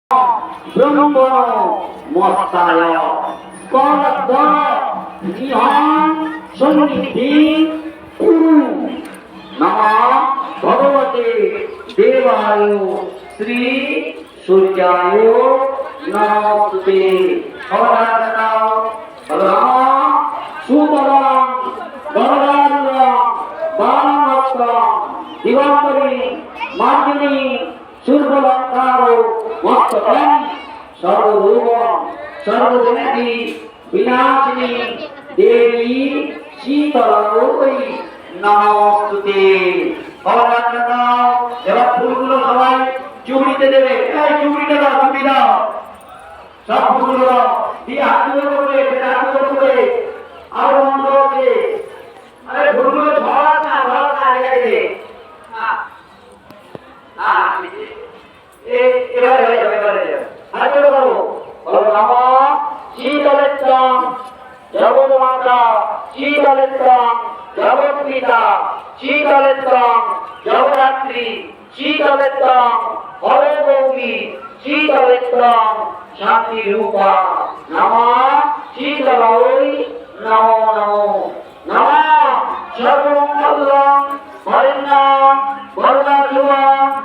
ব্রহ্মণ মস্তায় কলদ্বর নিহং সন্নিধি কুরু নমঃ ভগবতে দেবায় শ্রী সূর্যায় নমস্তে। সুতরাং দিগম্বরী মার্জনী সূর্যলঙ্কার মস্তকং সর্বরূপ সর্বজনতি বিনাশিনী দেবী শীতলাই নমস্তুতে। এবার ফুলগুলো সবাই চুবড়িতে দেবে। চুবড়িতে দাও, চুবড়ি দাও, সব ফুলগুলো দিয়ে হাত করে আর বন্ধ হচ্ছে। আরে ফুলগুলো ঝড় না লেগে শীতলেত্তম জগন্মাতা শীতলেত্তম জগৎপিতা শীতলেত্তম জগরাত্রী শীতলেত্তম হরগৌরী শীতলেত্তম শান্তি রূপা নমঃ শীতলাই নমো নমঃ।